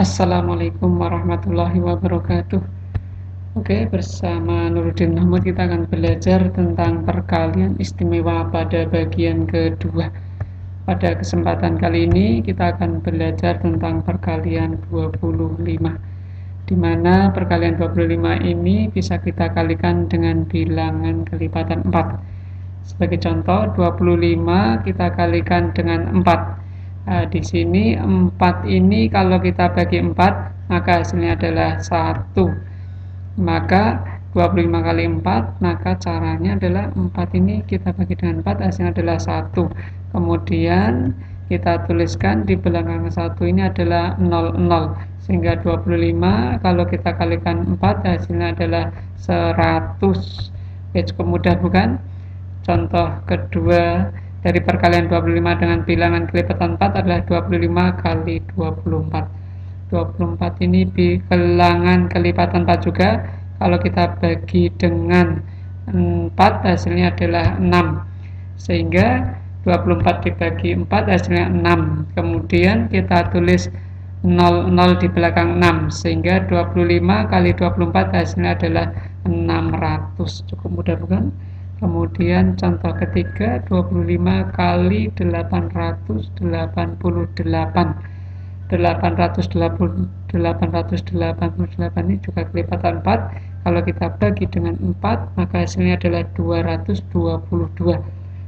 Assalamualaikum warahmatullahi wabarakatuh. Oke, bersama Nuruddin Mahmud kita akan belajar tentang perkalian istimewa pada bagian kedua. Pada kesempatan kali ini kita akan belajar tentang perkalian 25, di mana perkalian 25 ini bisa kita kalikan dengan bilangan kelipatan 4. Sebagai contoh, 25 kita kalikan dengan 4. Nah, di sini 4 ini kalau kita bagi 4, maka hasilnya adalah 1. Maka 25 kali 4, maka caranya adalah 4 ini kita bagi dengan 4, hasilnya adalah 1. Kemudian kita tuliskan di belakang 1 ini adalah 00. Sehingga 25 kalau kita kalikan 4, hasilnya adalah 100. Oke, cukup mudah bukan? Contoh kedua dari perkalian 25 dengan bilangan kelipatan 4 adalah 25 kali 24. 24 ini bilangan kelipatan 4 juga. Kalau kita bagi dengan 4, hasilnya adalah 6. Sehingga 24 dibagi 4, hasilnya 6. Kemudian kita tulis 00 di belakang 6. Sehingga 25 kali 24 hasilnya adalah 600. Cukup mudah bukan? Kemudian contoh ketiga, 25 kali 888. 888 ini juga kelipatan 4. Kalau kita bagi dengan 4, maka hasilnya adalah 222.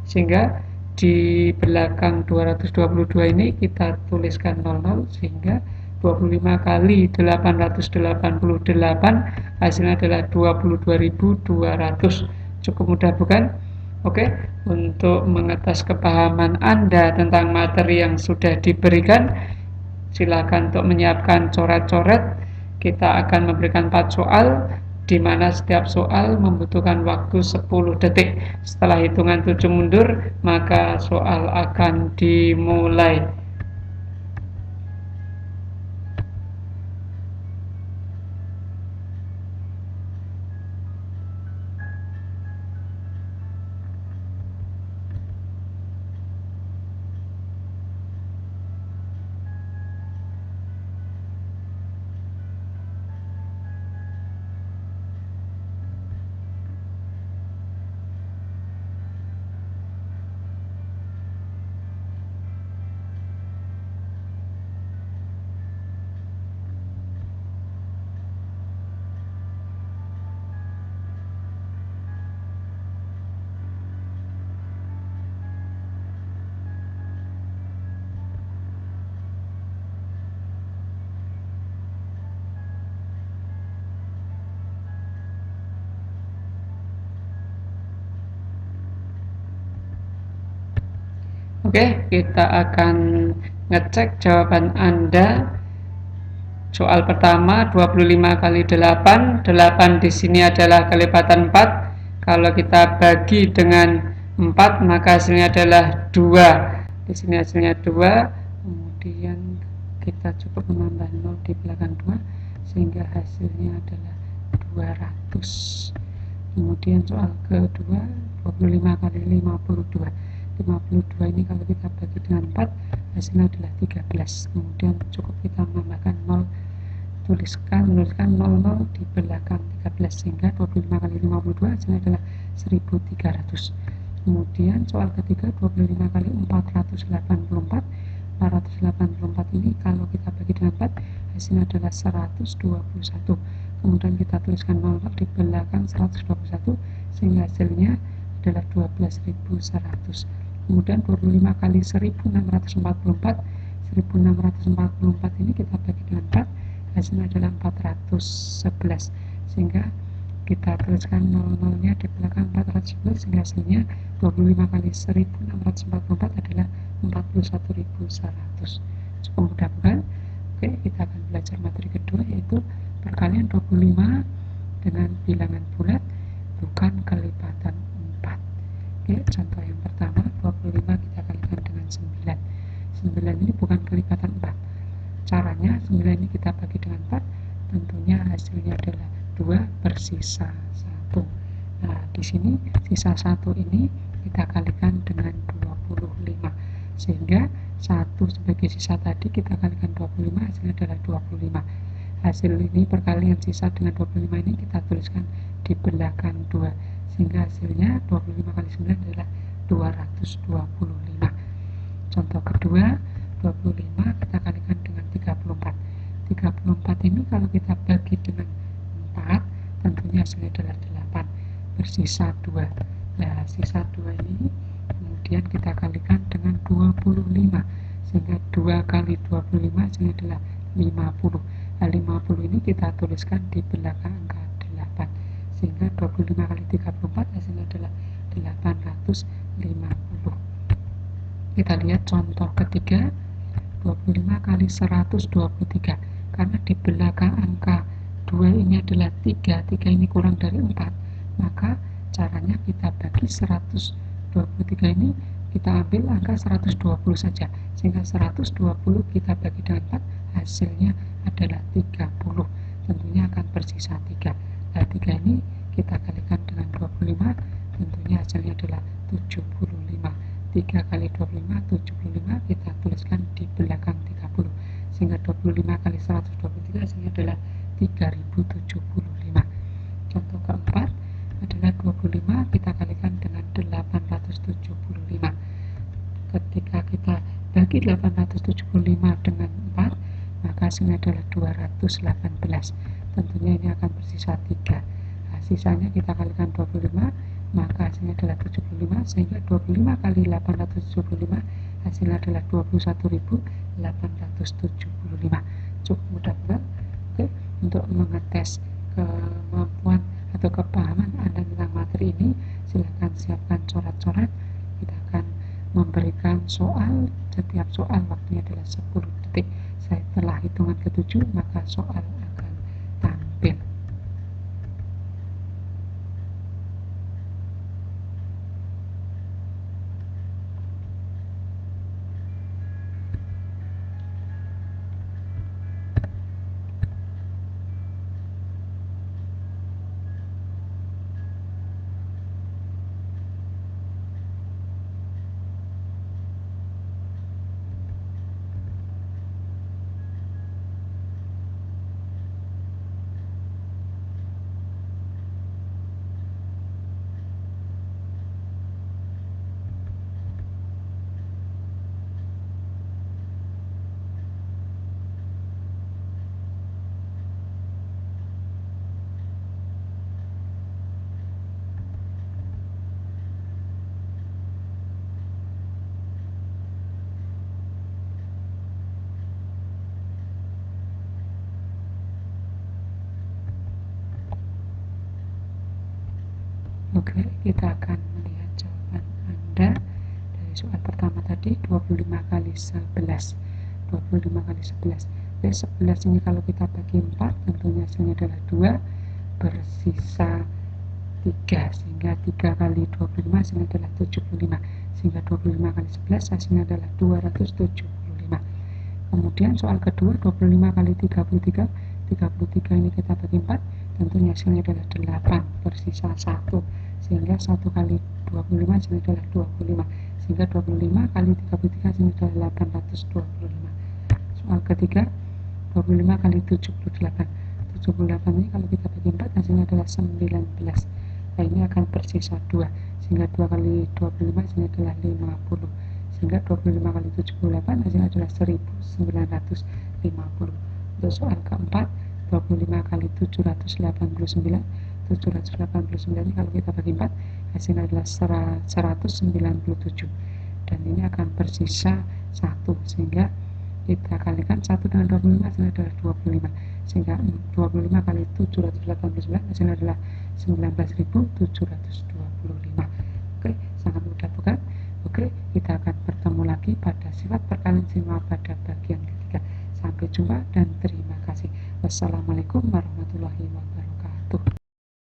Sehingga di belakang 222 ini kita tuliskan 00, sehingga 25 kali 888 hasilnya adalah 22.200. Cukup mudah bukan? Oke, untuk mengetes kepahaman Anda tentang materi yang sudah diberikan, silakan untuk menyiapkan coret-coret. Kita akan memberikan 4 soal, di mana setiap soal membutuhkan waktu 10 detik. Setelah hitungan 7 mundur, maka soal akan dimulai. Oke, kita akan ngecek jawaban Anda. Soal pertama, 25 kali 8. 8 di sini adalah kelipatan 4. Kalau kita bagi dengan 4, maka hasilnya adalah 2. Di sini hasilnya 2. Kemudian kita cukup menambah 0 di belakang 2, sehingga hasilnya adalah 200. Kemudian soal kedua, 25 kali 52. 52 ini kalau kita bagi dengan 4, hasilnya adalah 13. Kemudian cukup kita menambahkan 0, menuliskan 00 di belakang 13, sehingga 25 kali 52 hasilnya adalah 1300. Kemudian soal ketiga, 25 kali 484. 484 ini kalau kita bagi dengan 4, hasilnya adalah 121. Kemudian kita tuliskan 0 di belakang 121, sehingga hasilnya adalah 12.100. Kemudian 25 kali 1644. 1644 ini kita bagi dengan 4, hasilnya adalah 411. Sehingga kita tuliskan 00-nya di belakang 411, sehingga hasilnya 25 kali 1644 adalah 41.100. Cukup mudah bukan? Oke, kita akan belajar materi kedua, yaitu perkalian 25 dengan bilangan bulat bukan kelipatan 4. Oke, contoh yang pertama, 25 kita kalikan dengan 9. 9 ini bukan kelipatan 4. Caranya, 9 ini kita bagi dengan 4, tentunya hasilnya adalah 2 bersisa 1. Nah, di sini sisa 1 ini kita kalikan dengan 25, sehingga 1 sebagai sisa tadi kita kalikan 25, hasilnya adalah 25. Hasil ini perkalian sisa dengan 25 ini kita tuliskan di belakang 2, sehingga hasilnya 25 kali 9 adalah 225. Contoh kedua, 25 kita kalikan dengan 34. 34 ini kalau kita bagi dengan 4, tentunya hasilnya adalah 8, bersisa 2. Nah, sisa 2 ini kemudian kita kalikan dengan 25, sehingga 2 kali 25 hasilnya adalah 50. Nah, 50 ini kita tuliskan di belakang angka 8, sehingga 25 kali 34 hasilnya adalah 850. Kita lihat contoh ketiga, 25 kali 123. Karena di belakang angka 2 ini adalah 3 ini kurang dari 4, maka caranya kita bagi 123 ini, kita ambil angka 120 saja, sehingga 120 kita bagi dengan 4, hasilnya adalah 30. Tentunya akan bersisa 3. Nah, 3 ini kita kalikan dengan 25, tentunya hasilnya adalah 75. 3 kali 25, 75, kita tuliskan di belakang 30, sehingga 25 kali 123 hasilnya adalah 3075. Contoh keempat adalah 25 kita kalikan dengan 875. Ketika kita bagi 875 dengan 4, maka hasilnya adalah 218. Tentunya ini akan bersisa 3. Nah, sisanya kita kalikan 25, maka hasilnya adalah 75, sehingga 25 kali 875 hasilnya adalah 21.875. Cukup mudah bukan? Oke, untuk mengetes kemampuan atau kepahaman Anda tentang materi ini, silakan siapkan coret-coret. Kita akan memberikan soal, setiap soal waktunya adalah 10 detik. Setelah hitungan ke-7, maka soal akan tampil. Oke, kita akan melihat jawaban Anda dari soal pertama tadi, 25 kali 11. 25 kali 11. Oke, 11 ini kalau kita bagi 4, tentunya hasilnya adalah 2, bersisa 3, sehingga 3 kali 25 hasilnya adalah 75, sehingga 25 kali 11 hasilnya adalah 275. Kemudian soal kedua, 25 kali 33. 33 ini kita bagi 4, tentunya hasilnya adalah 8, bersisa 1, sehingga 1 kali 25 hasilnya adalah 25, sehingga 25 kali 33 hasilnya adalah 825. Soal ketiga, 25 kali 78. 78 ini kalau kita bagi 4 hasilnya adalah 19. Nah, ini akan bersisa 2, sehingga 2 kali 25 hasilnya adalah 50, sehingga 25 kali 78 hasilnya adalah 1950. Untuk soal keempat, 25 kali 789. 789 ini kalau kita bagi 4 hasilnya adalah 197, dan ini akan bersisa 1, sehingga kita kalikan 1 dengan 25 hasilnya adalah 25, sehingga 25 kali 789 hasilnya adalah 19.725. Oke, sangat mudah bukan? Oke, kita akan bertemu lagi pada sifat perkalian istimewa pada bagian ketiga. Sampai jumpa dan terima kasih. Wassalamualaikum warahmatullahi wabarakatuh.